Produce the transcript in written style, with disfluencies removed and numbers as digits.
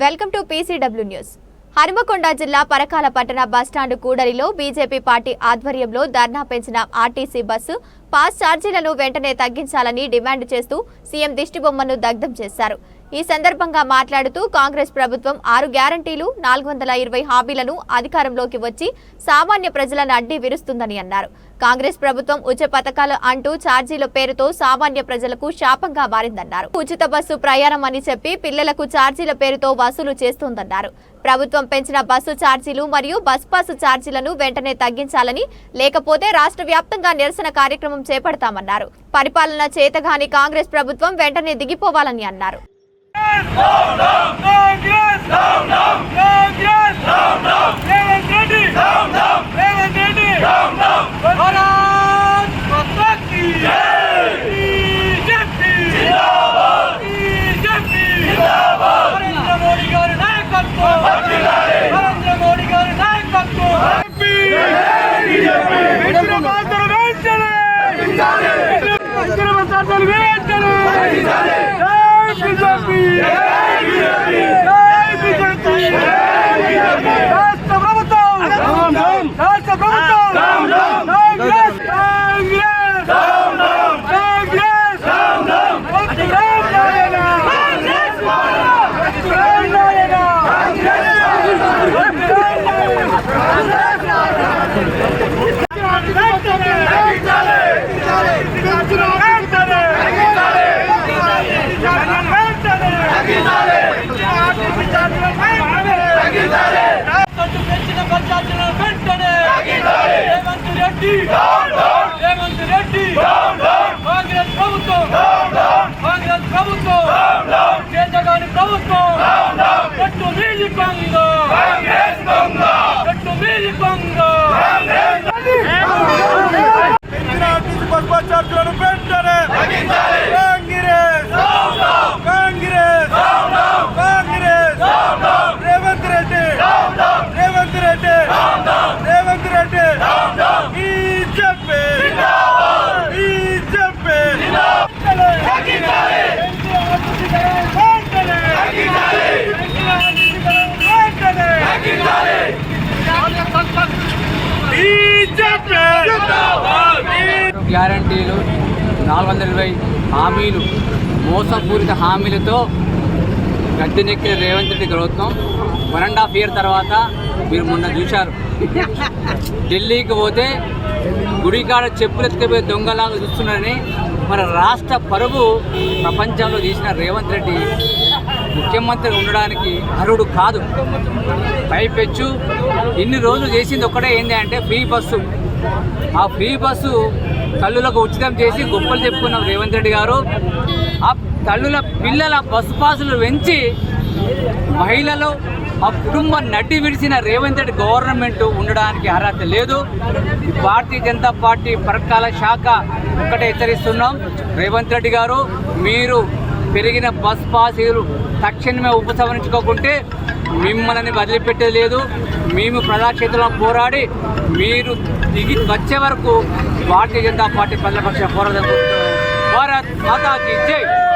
Welcome to PCW news. Hanamkonda జిల్లా పరకాల పట్టణ bus stand కూడలిలో బీజేపీ పార్టీ ఆధ్వర్యంలో ధర్నా పెంచిన ఆర్టీసీ బస్సు పాస్ ఛార్జీలను వెంటనే తగ్గించాలని డిమాండ్ చేస్తూ సీఎం దిష్టిబొమ్మను దగ్ధం చేశారు. ఈ సందర్భంగా మాట్లాడుతూ కాంగ్రెస్ ప్రభుత్వం 6 గ్యారంటీలు 420 హామీలను అధికారంలోకి వచ్చి సామాన్య ప్రజలను అడ్డి విరుస్తుందని అన్నారు. కాంగ్రెస్ ప్రభుత్వం ఉచిత పథకాలు అంటూ ఛార్జీల పేరుతో సామాన్య ప్రజలకు శాపంగా మారిందన్నారు. ఉచిత బస్సు ప్రయాణం అని చెప్పి పిల్లలకు ఛార్జీల పేరుతో వసూలు చేస్తోందన్నారు. ప్రభుత్వం పెంచిన బస్సు ఛార్జీలు మరియు బస్ పాస్ ఛార్జీలను వెంటనే తగ్గించాలని, లేకపోతే రాష్ట్ర వ్యాప్తంగా నిరసన కార్యక్రమం చేపడతామన్నారు. పరిపాలన చేతగాని కాంగ్రెస్ ప్రభుత్వం వెంటనే దిగిపోవాలని అన్నారు. గ్యారంటీలు 420 హామీలు మోసపూరిత హామీలతో గద్దెనెక్కిన రేవంత్ రెడ్డి ప్రభుత్వం 1.5 ఇయర్ తర్వాత మీరు మొన్న చూశారు. ఢిల్లీకి పోతే గుడికాడ చెప్పులు ఎత్తుకుపోయే దొంగలాగా చూస్తున్నారని మన రాష్ట్ర పరువు ప్రపంచంలో తీసిన రేవంత్ రెడ్డి ముఖ్యమంత్రి ఉండడానికి అర్హుడు కాదు. పైపెచ్చు ఇన్ని రోజులు చేసింది ఒక్కటే ఏంటి అంటే ఫ్రీ బస్సు. ఆ ఫ్రీ బస్సు తల్లులకు ఉచితం చేసి గొప్పలు చెప్పుకున్నాం రేవంత్ రెడ్డి గారు. ఆ తల్లుల పిల్లల బస్సు పాసులు పెంచి మహిళలు ఆ కుటుంబం నడ్డి విడిచిన రేవంత్ రెడ్డి గవర్నమెంట్ ఉండడానికి అర్హత లేదు. భారతీయ జనతా పార్టీ పరకాల శాఖ ఒక్కటే హెచ్చరిస్తున్నాం, రేవంత్ రెడ్డి గారు మీరు పెరిగిన బస్ పాసులు తక్షణమే ఉపసంహరించుకోకుంటే మిమ్మల్ని వదిలిపెట్టేది లేదు. మేము ప్రజాక్షేత్రంలో పోరాడి మీరు దిగి వచ్చే వరకు భారతీయ జనతా పార్టీ ప్రజల పక్షాన పోరాడదాం. భారత్ మాతా కీ జై.